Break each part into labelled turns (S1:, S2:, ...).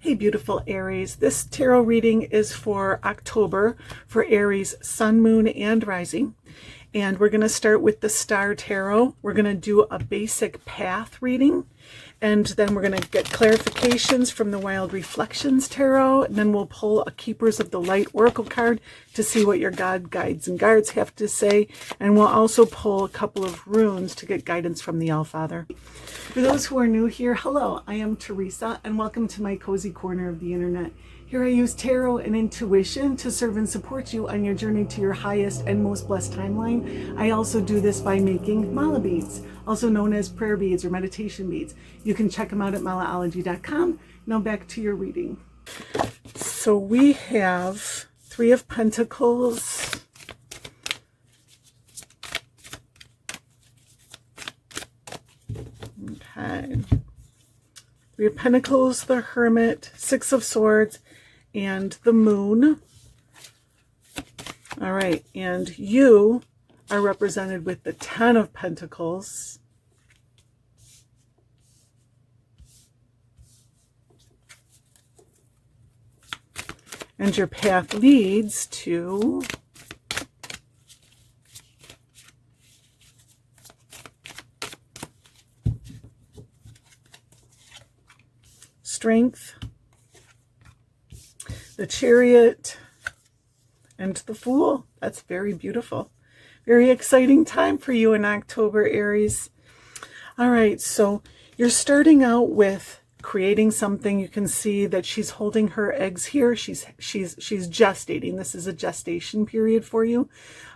S1: Hey, beautiful Aries. This tarot reading is for October for Aries, Sun, Moon, and Rising. And we're going to start with the Star Tarot. We're going to do a basic path reading. And then we're going to get clarifications from the Wild Reflections Tarot. And then we'll pull a Keepers of the Light Oracle card to see what your God, guides, and guards have to say. And we'll also pull a couple of runes to get guidance from the All-Father. For those who are new here, hello, I am Teresa, and welcome to my cozy corner of the internet. Here I use tarot and intuition to serve and support you on your journey to your highest and most blessed timeline. I also do this by making mala beads, also known as prayer beads or meditation beads. You can check them out at malaology.com. Now back to your reading. So we have Three of Pentacles, okay, Three of Pentacles, the Hermit, Six of Swords, and the Moon. All right, and you are represented with the Ten of Pentacles, and your path leads to Strength, the Chariot, and the Fool. That's very beautiful. Very exciting time for you in October, Aries. All right, so you're starting out with creating something. You can see that she's holding her eggs here. She's gestating. This is a gestation period for you,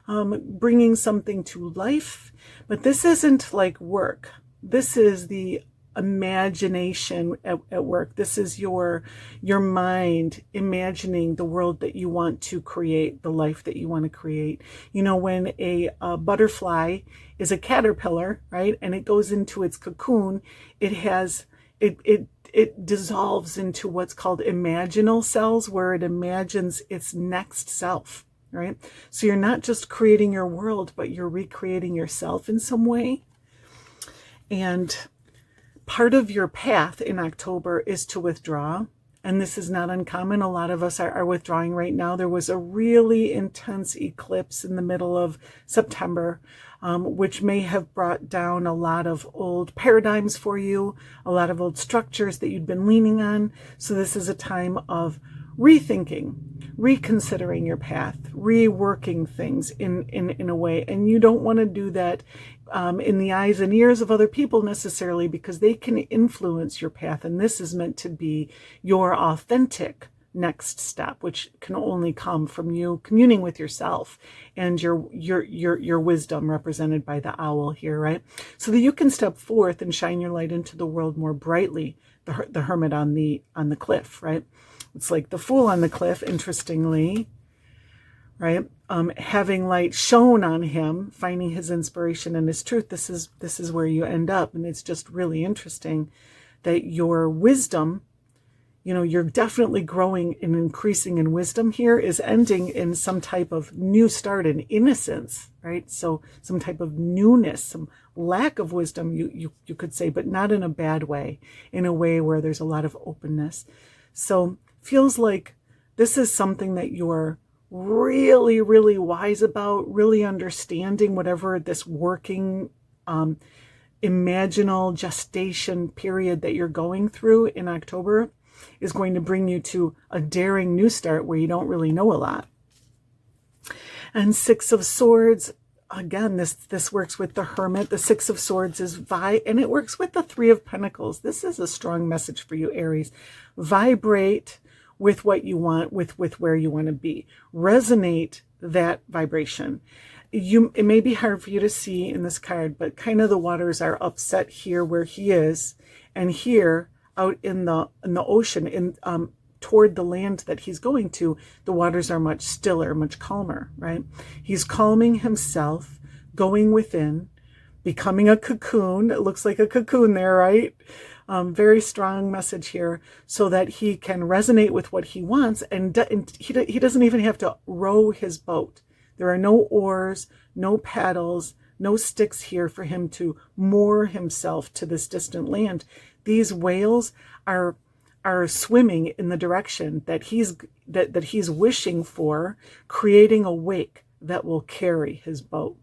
S1: bringing something to life. But this isn't like work. This is the imagination at work. This is your mind imagining the world that you want to create, the life that you want to create. You know, when a butterfly is a caterpillar, right, and it goes into its cocoon, it dissolves into what's called imaginal cells, where it imagines its next self, right? So you're not just creating your world, but you're recreating yourself in some way. And part of your path in October is to withdraw. And this is not uncommon. A lot of us are withdrawing right now. There was a really intense eclipse in the middle of September, which may have brought down a lot of old paradigms for you, a lot of old structures that you'd been leaning on. So this is a time of rethinking, reconsidering your path, reworking things in a way. And you don't want to do that in the eyes and ears of other people necessarily, because they can influence your path. And this is meant to be your authentic next step, which can only come from you communing with yourself and your wisdom, represented by the owl here, right? So that you can step forth and shine your light into the world more brightly. The hermit on the cliff, right? It's like the Fool on the cliff, interestingly, right? Having light shone on him, finding his inspiration and his truth. This is where you end up. And it's just really interesting that your wisdom, you know, you're definitely growing and increasing in wisdom here, is ending in some type of new start in innocence, right? So some type of newness, some lack of wisdom, you could say, but not in a bad way, in a way where there's a lot of openness. So feels like this is something that you're really, really wise about, really understanding whatever this working, imaginal gestation period that you're going through in October is going to bring you to a daring new start where you don't really know a lot. And Six of Swords, again, this works with the Hermit. The Six of Swords is and it works with the Three of Pentacles. This is a strong message for you, Aries. Vibrate with what you want, with where you want to be. Resonate that vibration. It may be hard for you to see in this card, but kind of the waters are upset here where he is, and here out in the ocean, toward the land that he's going to, the waters are much stiller, much calmer, right? He's calming himself, going within, becoming a cocoon. It looks like a cocoon there, right? Very strong message here, so that he can resonate with what he wants, and he doesn't even have to row his boat. There are no oars, no paddles, no sticks here for him to moor himself to this distant land. These whales are are swimming in the direction that he's wishing for, creating a wake that will carry his boat,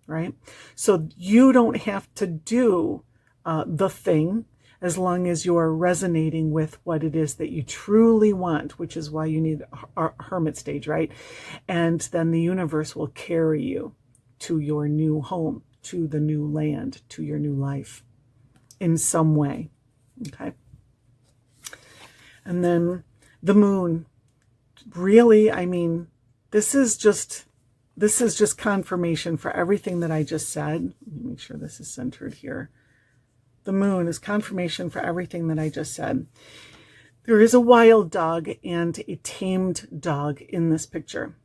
S1: right? So you don't have to do the thing, as long as you're resonating with what it is that you truly want, which is why you need a hermit stage, right? And then the universe will carry you to your new home, to the new land, to your new life in some way, okay? And then the moon, really, I mean, this is just confirmation for everything that I just said. Let me make sure this is centered here. The moon is confirmation for everything that I just said. There is a wild dog and a tamed dog in this picture.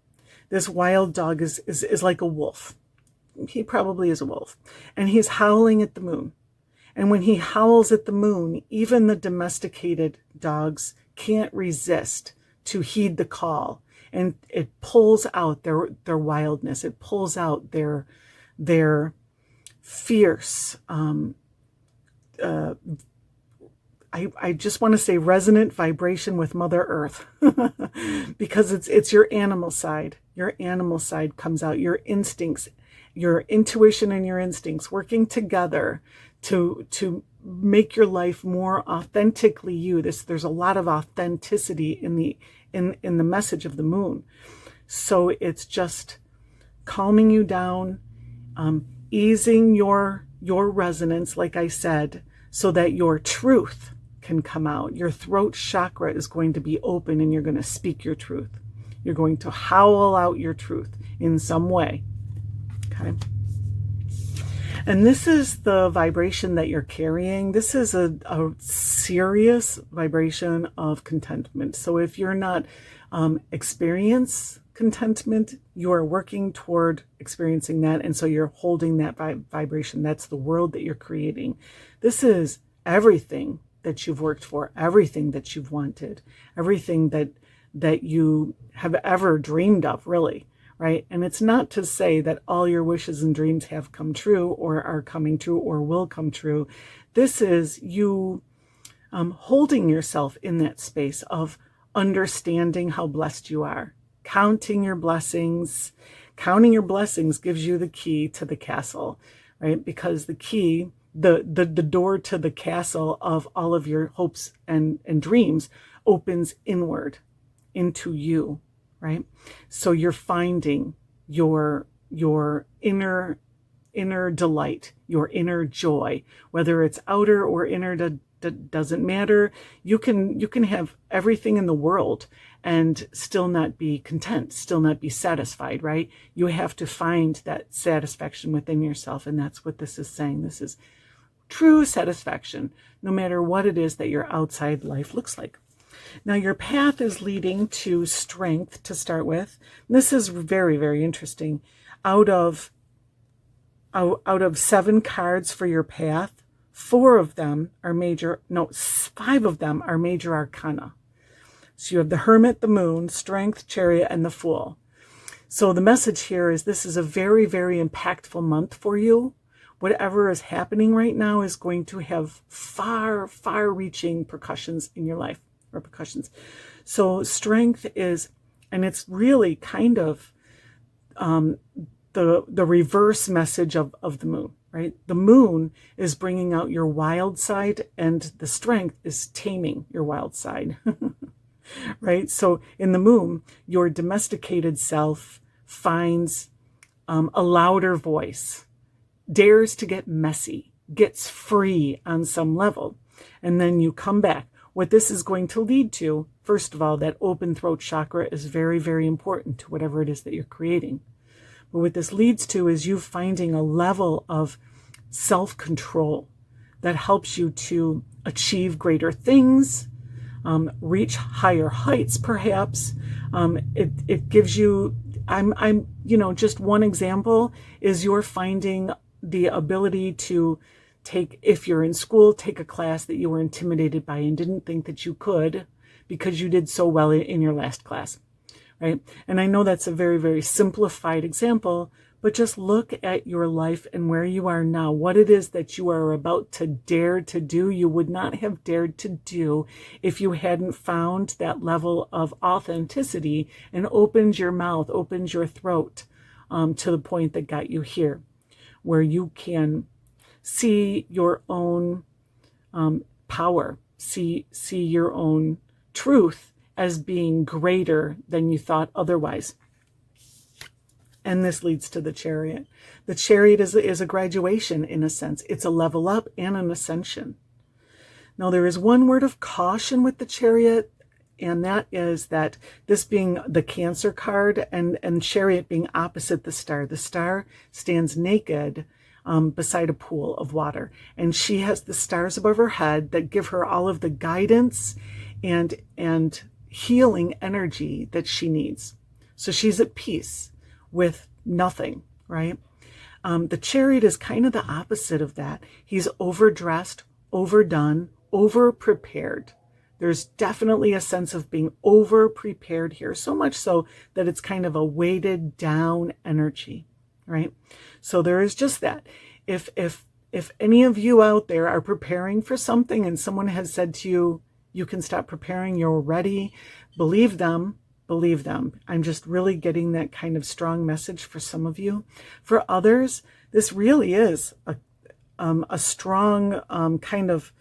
S1: This wild dog is like a wolf. He probably is a wolf. And he's howling at the moon. And when he howls at the moon, even the domesticated dogs can't resist to heed the call. And it pulls out their wildness. It pulls out their fierce, I just want to say resonant vibration with Mother Earth, because it's your animal side. Your animal side comes out, your instincts, your intuition and your instincts working together to make your life more authentically you. There's a lot of authenticity in the message of the moon. So it's just calming you down, easing your resonance, like I said, so that your truth can come out. Your throat chakra is going to be open and you're going to speak your truth. You're going to howl out your truth in some way. Okay. And this is the vibration that you're carrying. This is a serious vibration of contentment. So if you're not experience contentment, you are working toward experiencing that. And so you're holding that vibration. That's the world that you're creating. This is everything that you've worked for, everything that you've wanted, everything that you have ever dreamed of, really, right? And it's not to say that all your wishes and dreams have come true or are coming true or will come true. This is you holding yourself in that space of understanding how blessed you are, counting your blessings. Counting your blessings gives you the key to the castle, right? Because the key, the door to the castle of all of your hopes and dreams opens inward into you, right? So you're finding your inner delight, your inner joy, whether it's outer or inner, that doesn't matter. You can have everything in the world and still not be content, still not be satisfied, right? You have to find that satisfaction within yourself. And that's what this is saying. This is true satisfaction, no matter what it is that your outside life looks like. Now, your path is leading to strength to start with. This is very, very interesting. Out of 7 cards for your path, 5 of them are major arcana. So you have the Hermit, the Moon, Strength, Chariot, and the Fool. So the message here is this is a very, very impactful month for you. Whatever is happening right now is going to have far, far-reaching repercussions in your life. So strength is, and it's really kind of the reverse message of the moon, right? The moon is bringing out your wild side, and the strength is taming your wild side, right? So in the moon, your domesticated self finds a louder voice, dares to get messy, gets free on some level, and then you come back. What this is going to lead to, first of all, that open throat chakra is very, very important to whatever it is that you're creating. But what this leads to is you finding a level of self-control that helps you to achieve greater things, reach higher heights, perhaps. It gives you, just one example is you're finding the ability to take, if you're in school, take a class that you were intimidated by and didn't think that you could because you did so well in your last class, right? And I know that's a very, very simplified example, but just look at your life and where you are now, what it is that you are about to dare to do. You would not have dared to do if you hadn't found that level of authenticity and opened your mouth, opened your throat to the point that got you here, where you can see your own power, see your own truth as being greater than you thought otherwise. And this leads to the Chariot. The Chariot is a graduation in a sense. It's a level up and an ascension. Now there is one word of caution with the Chariot, and that is that this being the Cancer card and Chariot being opposite the Star. The Star stands naked beside a pool of water, and she has the stars above her head that give her all of the guidance and healing energy that she needs. So she's at peace with nothing, right? The Chariot is kind of the opposite of that. He's overdressed, overdone, over-prepared. There's definitely a sense of being over-prepared here, so much so that it's kind of a weighted down energy, right? So there is just that. If any of you out there are preparing for something and someone has said to you, you can stop preparing, you're ready, believe them. Believe them. I'm just really getting that kind of strong message for some of you. For others, this really is a strong kind of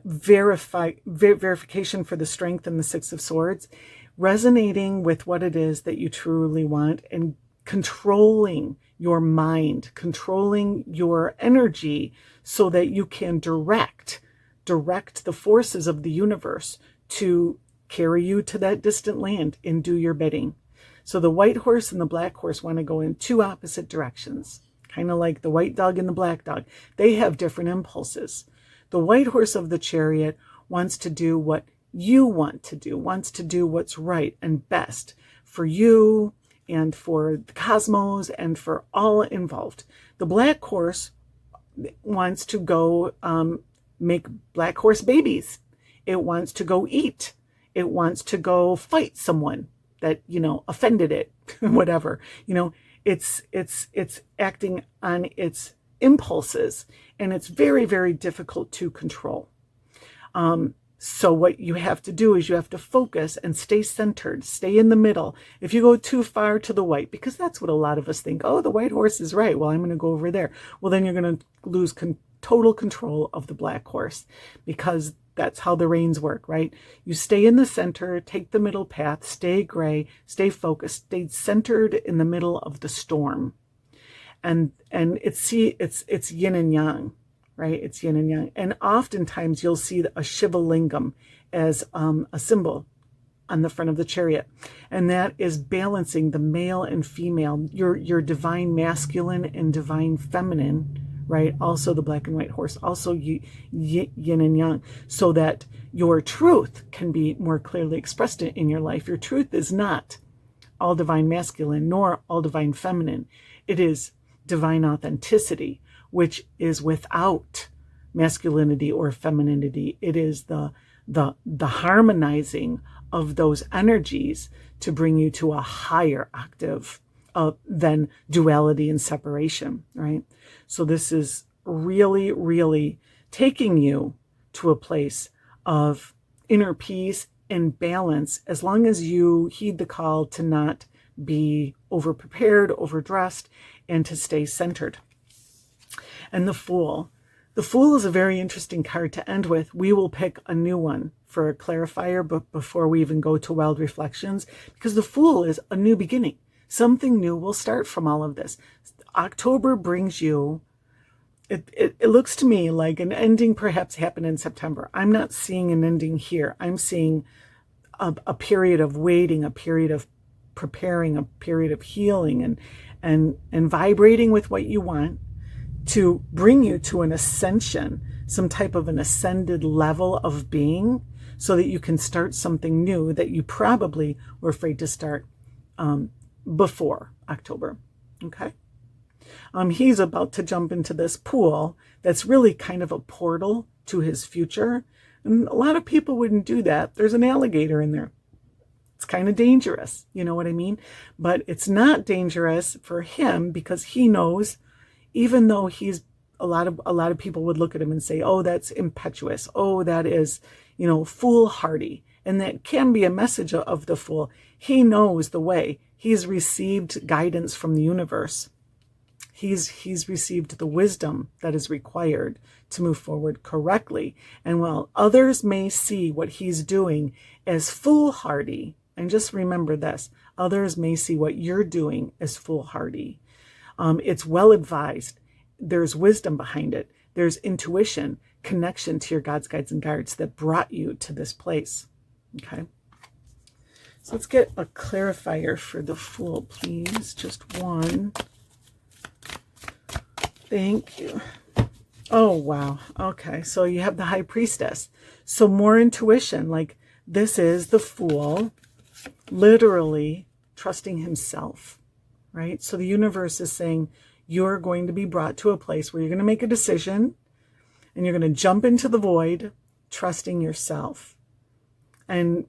S1: verification for the Strength and the Six of Swords, resonating with what it is that you truly want and controlling your mind, controlling your energy so that you can direct the forces of the universe to carry you to that distant land and do your bidding. So the white horse and the black horse want to go in two opposite directions, kind of like the white dog and the black dog. They have different impulses. The white horse of the Chariot wants to do what you want to do, wants to do what's right and best for you and for the cosmos and for all involved. The black horse wants to go make black horse babies. It wants to go eat. It wants to go fight someone that, offended it, whatever. It's acting on its impulses, and it's very, very difficult to control. So what you have to do is you have to focus and stay centered, stay in the middle. If you go too far to the white, because that's what a lot of us think, oh, the white horse is right, well, I'm going to go over there. Well, then you're going to lose total control of the black horse, because that's how the reins work, right? You stay in the center, take the middle path, stay gray, stay focused, stay centered in the middle of the storm. And it's yin and yang, right? It's yin and yang. And oftentimes you'll see a Shiva lingam as a symbol on the front of the Chariot. And that is balancing the male and female, your divine masculine and divine feminine, right? Also the black and white horse, also yin and yang, so that your truth can be more clearly expressed in your life. Your truth is not all divine masculine nor all divine feminine. It is divine authenticity, which is without masculinity or femininity. It is the harmonizing of those energies to bring you to a higher octave than duality and separation, right? So this is really, really taking you to a place of inner peace and balance, as long as you heed the call to not be over-prepared, overdressed, and to stay centered. And the Fool. The Fool is a very interesting card to end with. We will pick a new one for a clarifier, but before we even go to Wild Reflections, because the Fool is a new beginning. Something new will start from all of this. October brings you, it looks to me like an ending perhaps happened in September. I'm not seeing an ending here. I'm seeing a period of waiting, a period of preparing, a period of healing and vibrating with what you want to bring you to an ascension, some type of an ascended level of being, so that you can start something new that you probably were afraid to start before October. Okay. He's about to jump into this pool that's really kind of a portal to his future. And a lot of people wouldn't do that. There's an alligator in there. It's kind of dangerous, you know what I mean? But it's not dangerous for him because he knows, even though he's a lot of people would look at him and say, oh, that's impetuous. Oh, that is, foolhardy. And that can be a message of the fool. He knows the way. He's received guidance from the universe. He's received the wisdom that is required to move forward correctly. And while others may see what he's doing as foolhardy, and just remember this, others may see what you're doing as foolhardy. It's well advised. There's wisdom behind it. There's intuition, connection to your God's guides and guards that brought you to this place. Okay. So let's get a clarifier for the Fool, please. Just one. Thank you. Oh, wow. Okay. So you have the High Priestess. So more intuition, like this is the Fool literally trusting himself, right? So the universe is saying you're going to be brought to a place where you're going to make a decision and you're going to jump into the void, trusting yourself. And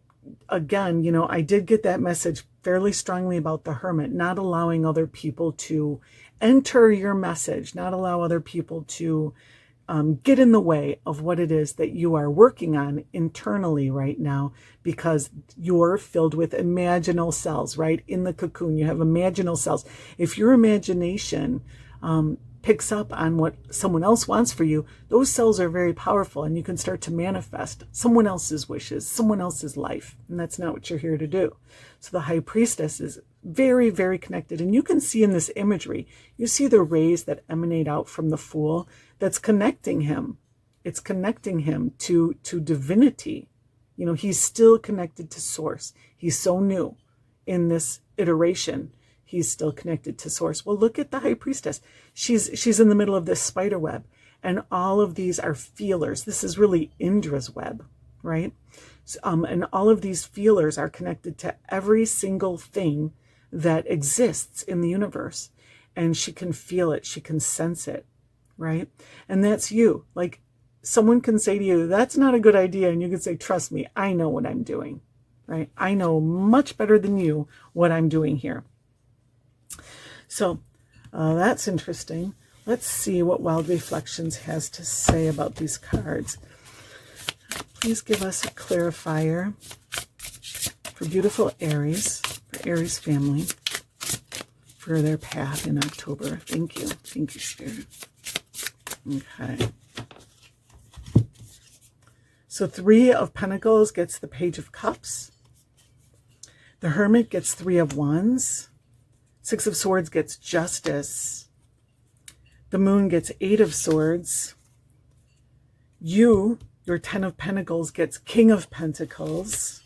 S1: again, I did get that message fairly strongly about the Hermit, not allowing other people to enter your message, not allow other people to get in the way of what it is that you are working on internally right now, because you're filled with imaginal cells, right? In the cocoon, you have imaginal cells. If your imagination picks up on what someone else wants for you, those cells are very powerful, and you can start to manifest someone else's wishes, someone else's life. And that's not what you're here to do. So the High Priestess is very, very connected. And you can see in this imagery, you see the rays that emanate out from the Fool that's connecting him. It's connecting him to divinity. He's still connected to source. He's so new in this iteration. He's still connected to source. Well, look at the High Priestess. She's in the middle of this spider web, and all of these are feelers. This is really Indra's web, right? And all of these feelers are connected to every single thing that exists in the universe. And she can feel it. She can sense it, right? And that's you. Like, someone can say to you, that's not a good idea. And you can say, trust me, I know what I'm doing, right? I know much better than you what I'm doing here. So that's interesting. Let's see what Wild Reflections has to say about these cards. Please give us a clarifier for beautiful Aries, for Aries family, for their path in October. Thank you. Thank you, Spirit. Okay. So 3 of Pentacles gets the Page of Cups. The Hermit gets 3 of Wands. 6 of Swords gets Justice. The Moon gets 8 of Swords. Your 10 of Pentacles gets King of Pentacles.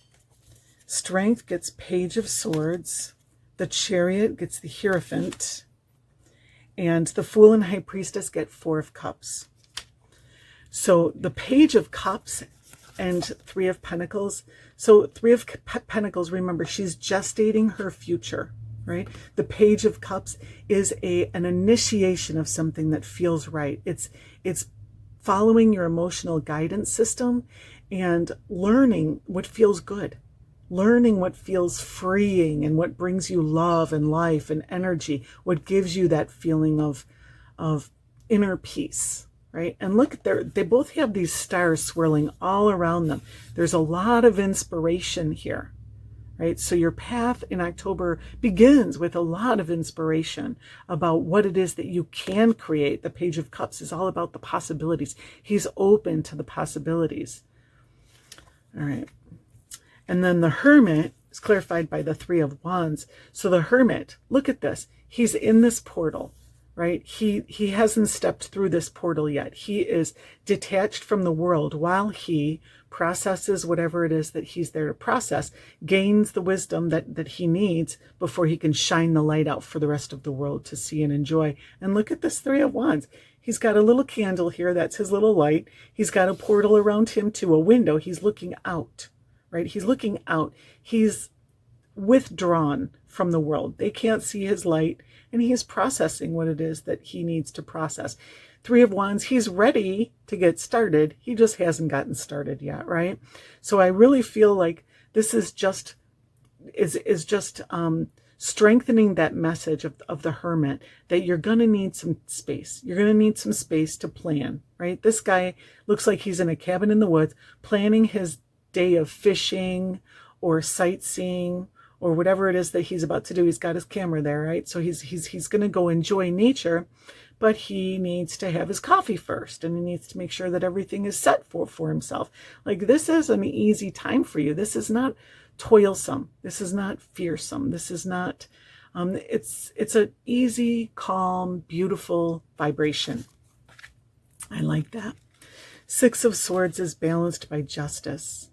S1: Strength gets Page of Swords. The Chariot gets the Hierophant. And the Fool and High Priestess get 4 of Cups. So the Page of Cups and 3 of Pentacles. So 3 of Pentacles, remember, she's gestating her future, right? The Page of Cups is an initiation of something that feels right. It's following your emotional guidance system and learning what feels good, learning what feels freeing and what brings you love and life and energy, what gives you that feeling of inner peace, right? And look, they both have these stars swirling all around them. There's a lot of inspiration here, right? So your path in October begins with a lot of inspiration about what it is that you can create. The Page of Cups is all about the possibilities. He's open to the possibilities. All right. And then the Hermit is clarified by the 3 of Wands. So the Hermit, look at this. He's in this portal, right? He hasn't stepped through this portal yet. He is detached from the world while he processes whatever it is that he's there to process, gains the wisdom that he needs before he can shine the light out for the rest of the world to see and enjoy. And look at this 3 of Wands. He's got a little candle here. That's his little light. He's got a portal around him too, a window. He's looking out, right? He's looking out. He's withdrawn from the world. They can't see his light, and he is processing what it is that he needs to process. 3 of Wands, he's ready to get started. He just hasn't gotten started yet, right? So I really feel like this is just is just strengthening that message of the hermit, that you're going to need some space. You're going to need some space to plan, right? This guy looks like he's in a cabin in the woods planning his day of fishing or sightseeing or whatever it is that he's about to do. He's got his camera there, right? So he's going to go enjoy nature, but he needs to have his coffee first, and he needs to make sure that everything is set for himself. Like, this is an easy time for you. This is not toilsome. This is not fearsome. This is not, it's an easy, calm, beautiful vibration. I like that. Six of Swords is balanced by justice.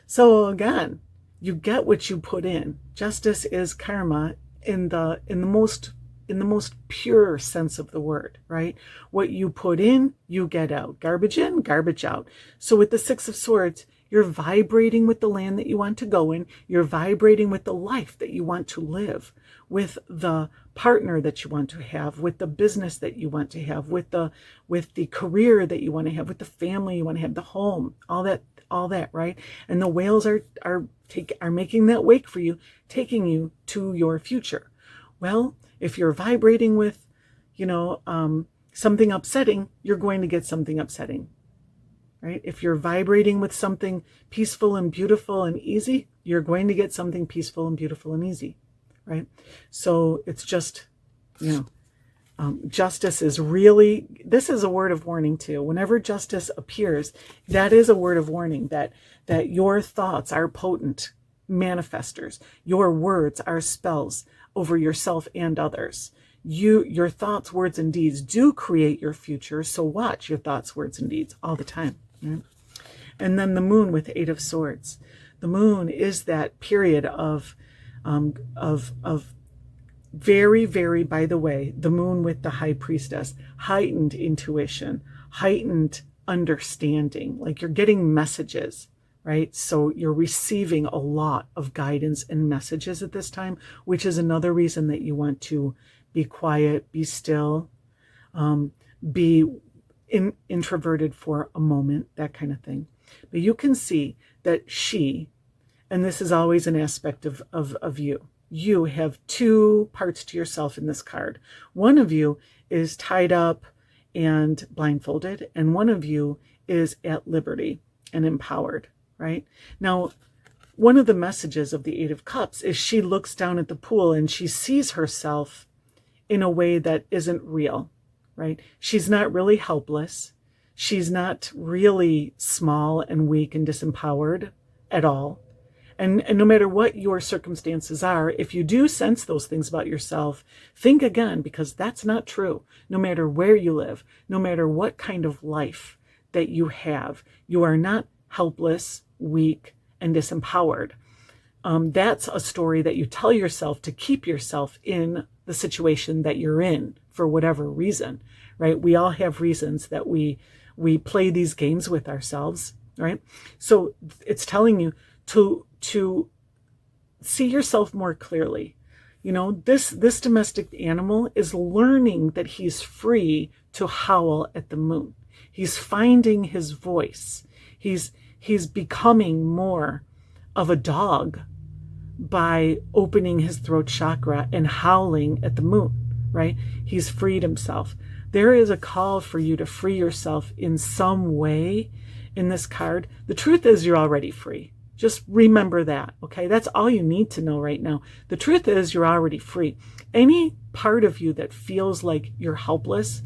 S1: So again, you get what you put in. Justice is karma in the most pure sense of the word, right? What you put in, you get out. Garbage in, garbage out. So with the Six of Swords, you're vibrating with the land that you want to go in. You're vibrating with the life that you want to live, with the partner that you want to have, with the business that you want to have, with the career that you want to have, with the family you want to have, the home, all that, right? And the whales are making that wake for you, taking you to your future. Well, if you're vibrating with, something upsetting, you're going to get something upsetting. Right? If you're vibrating with something peaceful and beautiful and easy, you're going to get something peaceful and beautiful and easy, right? So it's just, justice is really, this is a word of warning too. Whenever justice appears, that is a word of warning that your thoughts are potent manifestors. Your words are spells over yourself and others. Your thoughts, words, and deeds do create your future. So watch your thoughts, words, and deeds all the time. Right? And then the moon with Eight of Swords. The moon is that period of very, very, by the way, the moon with the High Priestess, heightened intuition, heightened understanding, like you're getting messages, right? So you're receiving a lot of guidance and messages at this time, which is another reason that you want to be quiet, be still, be introverted for a moment, that kind of thing. But you can see that she, and this is always an aspect of you have two parts to yourself in this card. One of you is tied up and blindfolded, and one of you is at liberty and empowered, right? Now, one of the messages of the Eight of Cups is she looks down at the pool and she sees herself in a way that isn't real, right? She's not really helpless. She's not really small and weak and disempowered at all. And no matter what your circumstances are, if you do sense those things about yourself, think again, because that's not true. No matter where you live, no matter what kind of life that you have, you are not helpless, weak, and disempowered. That's a story that you tell yourself to keep yourself in the situation that you're in for whatever reason, right? We all have reasons that we play these games with ourselves, right? So it's telling you to see yourself more clearly. This domestic animal is learning that he's free to howl at the moon. He's finding his voice. He's becoming more of a dog by opening his throat chakra and howling at the moon, right? He's freed himself. There is a call for you to free yourself in some way in this card. The truth is you're already free. Just remember that, okay? That's all you need to know right now. The truth is you're already free. Any part of you that feels like you're helpless,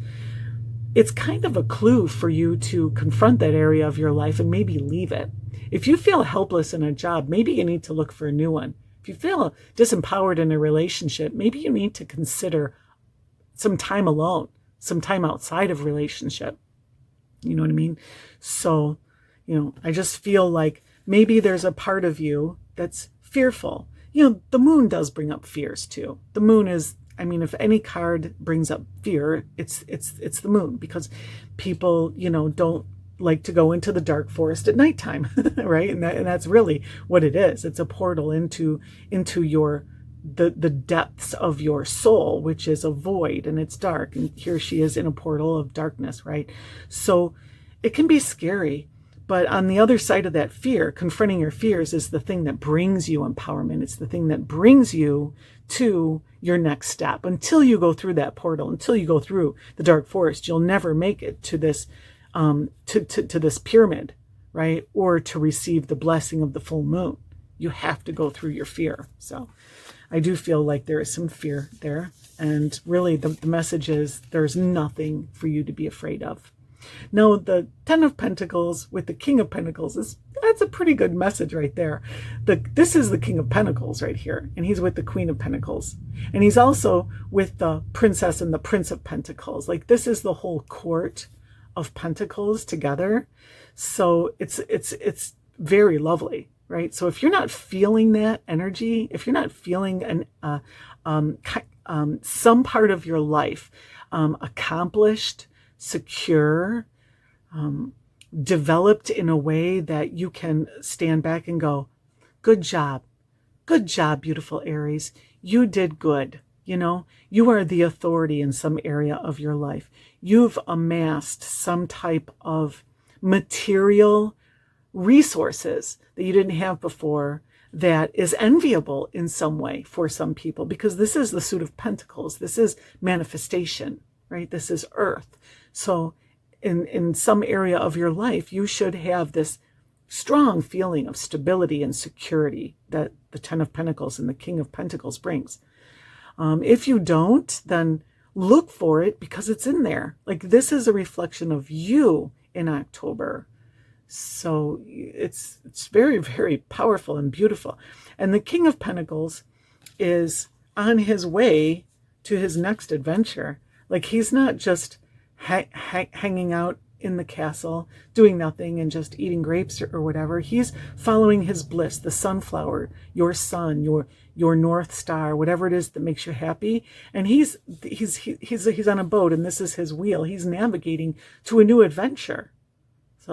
S1: it's kind of a clue for you to confront that area of your life and maybe leave it. If you feel helpless in a job, maybe you need to look for a new one. If you feel disempowered in a relationship, maybe you need to consider some time alone, some time outside of relationship. You know what I mean? So, I just feel like maybe there's a part of you that's fearful. The moon does bring up fears too. The moon is, if any card brings up fear, it's the moon, because people, don't like to go into the dark forest at nighttime, right? And that's really what it is. It's a portal into the depths of your soul, which is a void, and it's dark. And here she is in a portal of darkness, right? So it can be scary, But on the other side of that fear, confronting your fears is the thing that brings you empowerment. It's the thing that brings you to your next step. Until you go through that portal, until you go through the dark forest, you'll never make it to this to this pyramid, right? Or to receive the blessing of the full moon. You have to go through your fear. So I do feel like there is some fear there. And really the message is there's nothing for you to be afraid of. Now, the Ten of Pentacles with the King of Pentacles, that's a pretty good message right there. This is the King of Pentacles right here, and he's with the Queen of Pentacles. And he's also with the Princess and the Prince of Pentacles. Like, this is the whole court of Pentacles together. So it's very lovely, right? So if you're not feeling that energy, if you're not feeling some part of your life accomplished, secure, developed in a way that you can stand back and go, good job, beautiful Aries. You did good. You know, you are the authority in some area of your life. You've amassed some type of material resources that you didn't have before that is enviable in some way for some people, because this is the suit of Pentacles. This is manifestation, right? This is earth. So in some area of your life, you should have this strong feeling of stability and security that the Ten of Pentacles and the King of Pentacles brings. If you don't, then look for it, because it's in there. Like, this is a reflection of you in October. So it's very, very powerful and beautiful. And the King of Pentacles is on his way to his next adventure. Like, he's not just hanging out in the castle doing nothing and just eating grapes or whatever. He's following his bliss, the sunflower, your sun, your North Star, whatever it is that makes you happy. And he's on a boat, and this is his wheel. He's navigating to a new adventure.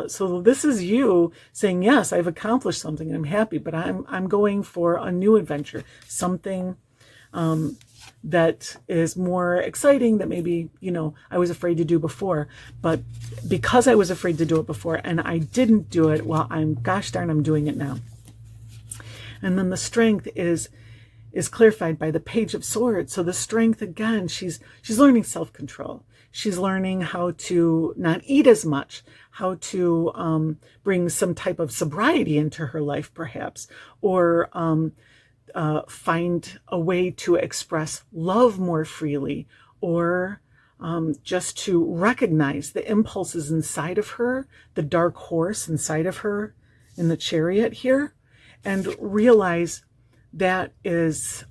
S1: So this is you saying, yes, I've accomplished something and I'm happy, but I'm going for a new adventure, something that is more exciting that maybe, I was afraid to do before. But because I was afraid to do it before and I didn't do it, well, gosh darn, I'm doing it now. And then the strength is clarified by the Page of Swords. So the strength, again, she's learning self-control. She's learning how to not eat as much, how to bring some type of sobriety into her life, perhaps, or find a way to express love more freely, or just to recognize the impulses inside of her, the dark horse inside of her in the Chariot here, and realize that is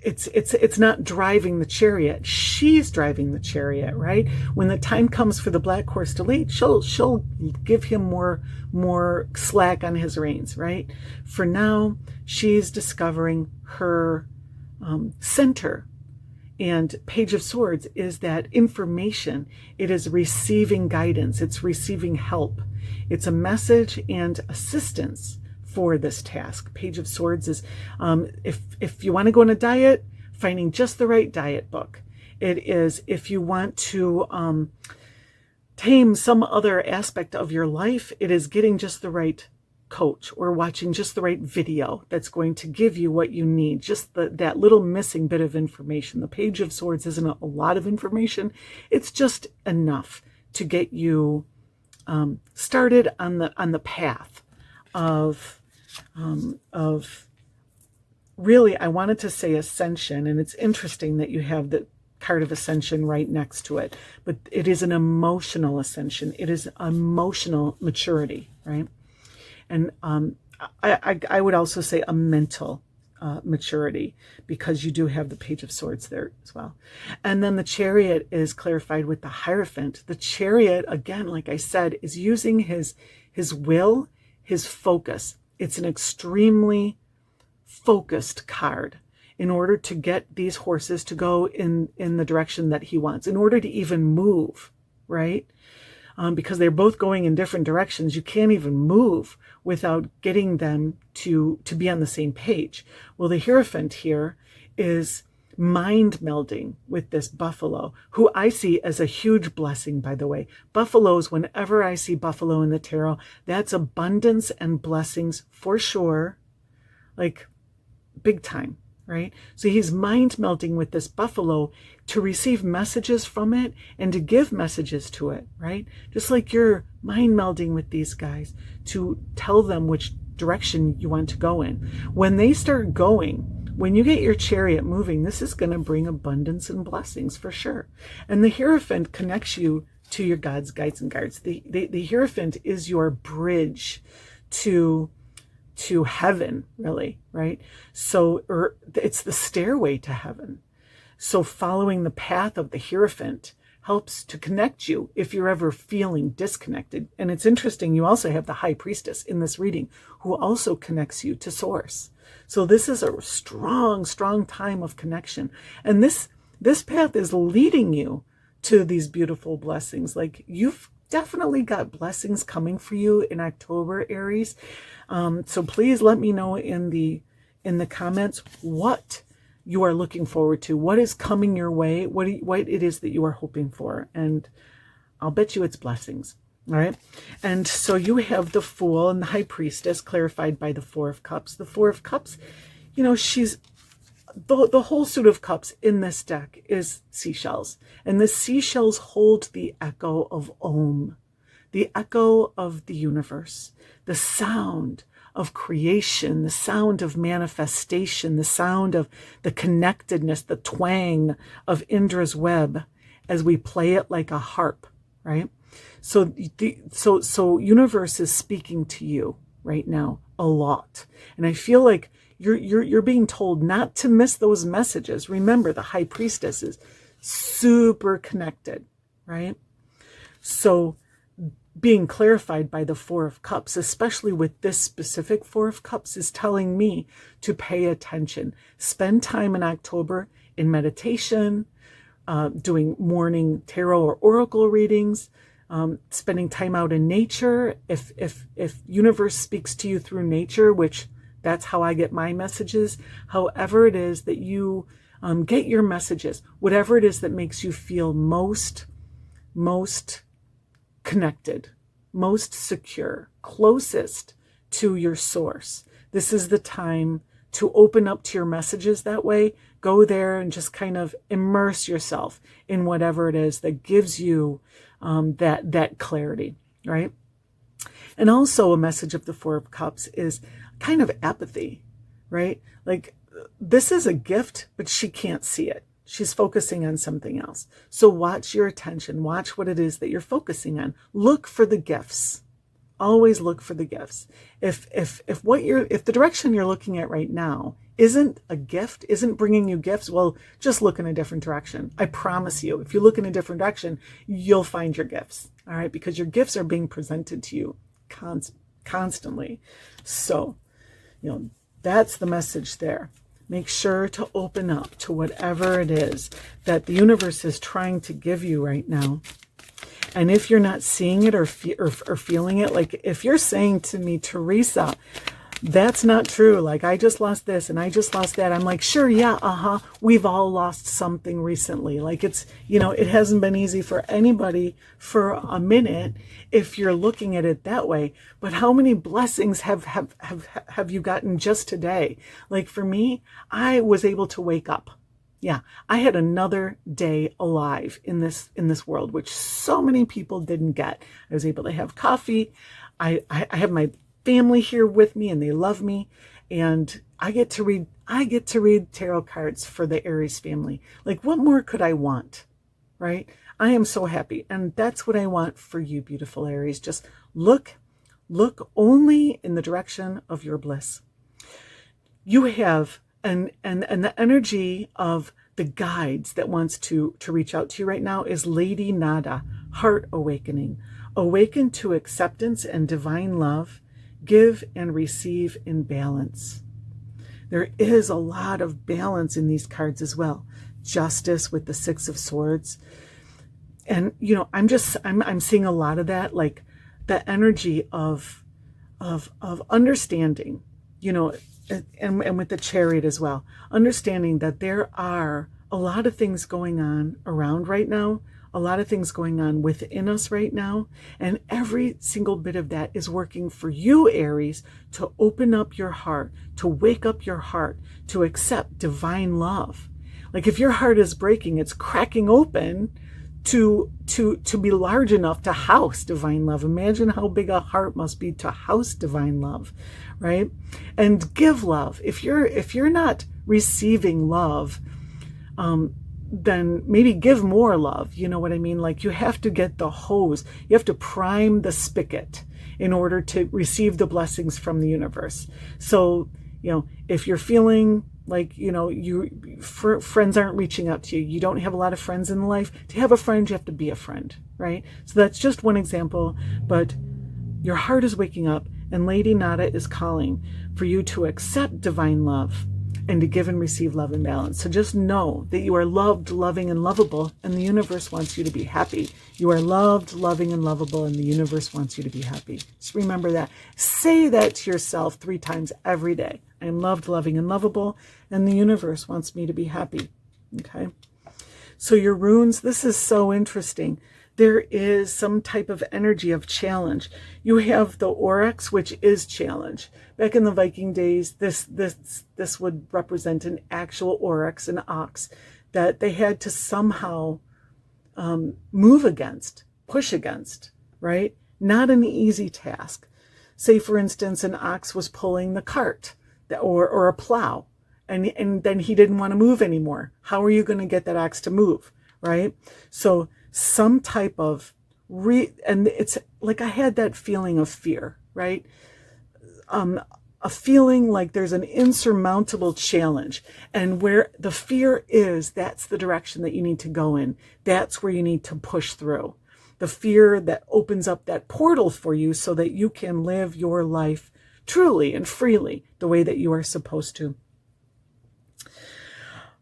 S1: it's not driving the chariot. She's driving the chariot, right? When the time comes for the black horse to lead, she'll give him more slack on his reins, right? For now, she's discovering her center. And Page of Swords is that information. It is receiving guidance. It's receiving help. It's a message and assistance for this task. Page of Swords is, if you want to go on a diet, finding just the right diet book. It is if you want to tame some other aspect of your life, it is getting just the right coach or watching just the right video that's going to give you what you need, just that little missing bit of information. The Page of Swords isn't a lot of information. It's just enough to get you started on the path of really, I wanted to say ascension, and it's interesting that you have the card of ascension right next to it, but it is an emotional ascension. It is emotional maturity, right? And I would also say a mental maturity, because you do have the Page of Swords there as well. And then the Chariot is clarified with the Hierophant. The Chariot, again, like I said, is using his will, his focus. It's an extremely focused card in order to get these horses to go in the direction that he wants, in order to even move, right? Because they're both going in different directions. You can't even move without getting them to be on the same page. Well, the Hierophant here is mind melding with this buffalo, who I see as a huge blessing, by the way. Buffaloes, whenever I see buffalo in the tarot, that's abundance and blessings for sure, like big time, right? So he's mind melding with this buffalo to receive messages from it and to give messages to it, right? Just like you're mind melding with these guys to tell them which direction you want to go in. When they start going, when you get your chariot moving, this is going to bring abundance and blessings for sure. And the Hierophant connects you to your gods, guides, and guards. The Hierophant is your bridge to heaven, really, right? So it's the stairway to heaven. So following the path of the Hierophant helps to connect you if you're ever feeling disconnected. And it's interesting, you also have the High Priestess in this reading who also connects you to Source. So this is a strong, strong time of connection. And this path is leading you to these beautiful blessings. Like, you've definitely got blessings coming for you in October, Aries. So please let me know in the comments what you are looking forward to, what is coming your way, what it is that you are hoping for. And I'll bet you it's blessings. All right. And so you have the Fool and the High Priestess clarified by the Four of Cups. The Four of Cups, you know, she's the whole suit of cups in this deck is seashells. And the seashells hold the echo of Om, the echo of the universe, the sound of creation, the sound of manifestation, the sound of the connectedness, the twang of Indra's web as we play it like a harp, right? So universe is speaking to you right now a lot. And I feel like you're being told not to miss those messages. Remember, the High Priestess is super connected, right? So being clarified by the Four of Cups, especially with this specific Four of Cups, is telling me to pay attention. Spend time in October in meditation, doing morning tarot or oracle readings, spending time out in nature. If universe speaks to you through nature, which that's how I get my messages, however it is that you get your messages, whatever it is that makes you feel most connected, most secure, closest to your source. This is the time to open up to your messages that way. Go there and just kind of immerse yourself in whatever it is that gives you that clarity, right? And also a message of the Four of Cups is kind of apathy, right? Like, this is a gift, but she can't see it. She's focusing on something else. So watch your attention. Watch what it is that you're focusing on. Look for the gifts. Always look for the gifts. If the direction you're looking at right now isn't a gift, isn't bringing you gifts, well, just look in a different direction. I promise you, if you look in a different direction, you'll find your gifts. All right, because your gifts are being presented to you constantly. So, you know, that's the message there. Make sure to open up to whatever it is that the universe is trying to give you right now. And if you're not seeing it or feeling it, like if you're saying to me, Teresa, that's not true, like I just lost this and I just lost that, I'm like, sure, yeah, we've all lost something recently. Like, it's, you know, it hasn't been easy for anybody for a minute if you're looking at it that way. But how many blessings have you gotten just today? Like, for me, I was able to wake up. Yeah, I had another day alive in this world, which so many people didn't get. I was able to have coffee. I have my family here with me and they love me, and I get to read tarot cards for the Aries family. Like, what more could I want, right? I am so happy, and that's what I want for you, beautiful Aries. Just look only in the direction of your bliss. You have and the energy of the guides that wants to reach out to you right now is Lady Nada, heart awakening. Awaken to acceptance and divine love. Give and receive in balance. There is a lot of balance in these cards as well. Justice with the Six of Swords. And, you know, I'm seeing a lot of that, like the energy of understanding. You know, and with the Chariot as well, understanding that there are a lot of things going on around right now, a lot of things going on within us right now, and every single bit of that is working for you, Aries, to open up your heart, to wake up your heart, to accept divine love. Like if your heart is breaking, it's cracking open to be large enough to house divine love. Imagine how big a heart must be to house divine love, right? And give love. If you're not receiving love, then maybe give more love. You know what I mean? Like you have to get the hose. You have to prime the spigot in order to receive the blessings from the universe. So, if you're feeling like, friends aren't reaching out to you, you don't have a lot of friends in life. To have a friend, you have to be a friend, right? So that's just one example, but your heart is waking up and Lady Nada is calling for you to accept divine love and to give and receive love and balance. So just know that you are loved, loving, and lovable, and the universe wants you to be happy. You are loved, loving, and lovable, and the universe wants you to be happy. Just remember that. Say that to yourself 3 times every day. I am loved, loving, and lovable, and the universe wants me to be happy. Okay? So your runes, this is so interesting. There is some type of energy of challenge. You have the oryx, which is challenge. Back in the Viking days, this would represent an actual oryx, an ox, that they had to somehow move against, push against, right? Not an easy task. Say, for instance, an ox was pulling the cart or a plow, and then he didn't want to move anymore. How are you going to get that ox to move, right? So some type of and it's like I had that feeling of fear, right? A feeling like there's an insurmountable challenge, and where the fear is, that's the direction that you need to go in. That's where you need to push through. The fear that opens up that portal for you so that you can live your life truly and freely the way that you are supposed to.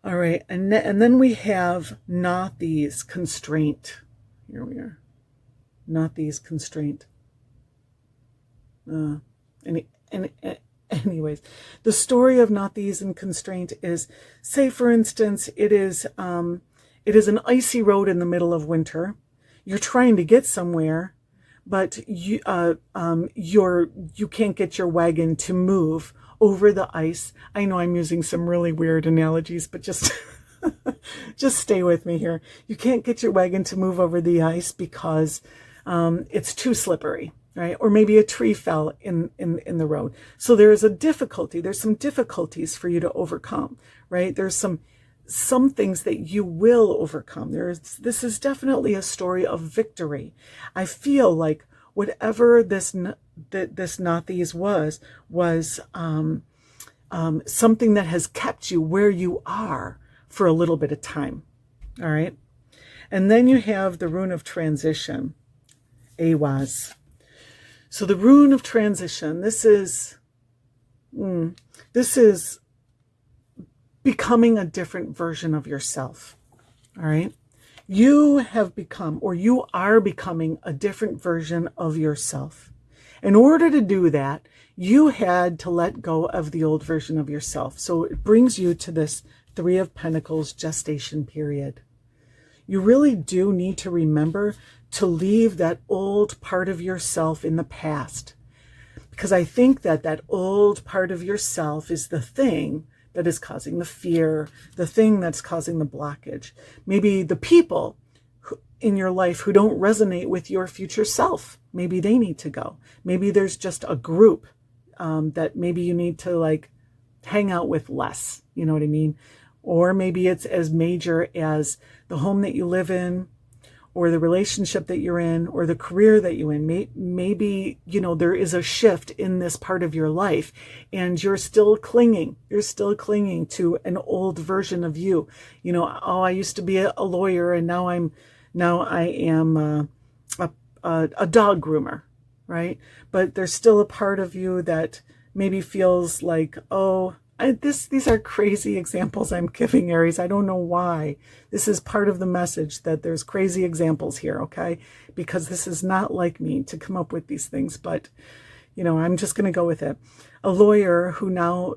S1: All right, and then we have not these constraint. Here we are. Not these constraint. Anyways, the story of not these and constraint is, say for instance, it is an icy road in the middle of winter. You're trying to get somewhere, but you can't get your wagon to move over the ice. I know I'm using some really weird analogies, but just just stay with me here. You can't get your wagon to move over the ice because it's too slippery, right? Or maybe a tree fell in the road. So there is a difficulty. There's some difficulties for you to overcome, right? There's some things that you will overcome. This is definitely a story of victory. I feel like whatever this not these was something that has kept you where you are for a little bit of time. All right. And then you have the rune of transition, Awaz. So the rune of transition, this is becoming a different version of yourself. All right. You have become, or you are becoming, a different version of yourself. In order to do that, you had to let go of the old version of yourself. So it brings you to this 3 of Pentacles gestation period. You really do need to remember to leave that old part of yourself in the past. Because I think that old part of yourself is the thing that is causing the fear, the thing that's causing the blockage. Maybe the people in your life who don't resonate with your future self, maybe they need to go. Maybe there's just a group that maybe you need to hang out with less, you know what I mean? Or maybe it's as major as the home that you live in, or the relationship that you're in, or the career that you're in. Maybe, there is a shift in this part of your life and you're still clinging. You're still clinging to an old version of you. I used to be a lawyer and now I am a dog groomer, right? But there's still a part of you that maybe feels like, these are crazy examples I'm giving, Aries. I don't know why. This is part of the message that there's crazy examples here, okay? Because this is not like me to come up with these things, but, I'm just going to go with it. a lawyer who now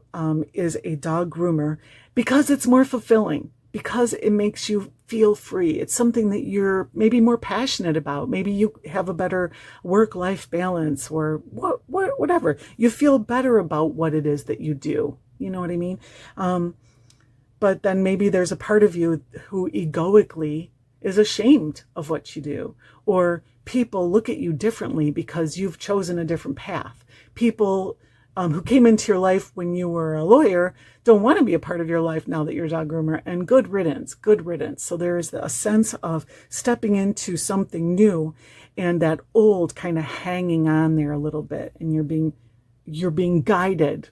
S1: is a dog groomer because it's more fulfilling, because it makes you feel free. It's something that you're maybe more passionate about. Maybe you have a better work-life balance, or whatever. You feel better about what it is that you do. You know what I mean? But then maybe there's a part of you who egoically is ashamed of what you do, or people look at you differently because you've chosen a different path. People who came into your life when you were a lawyer don't want to be a part of your life now that you're a dog groomer, and good riddance, good riddance. So there's a sense of stepping into something new, and that old kind of hanging on there a little bit, and you're being guided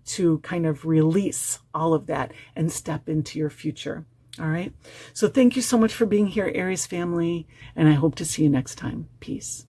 S1: to kind of release all of that and step into your future. All right. So thank you so much for being here, Aries family, and I hope to see you next time. Peace.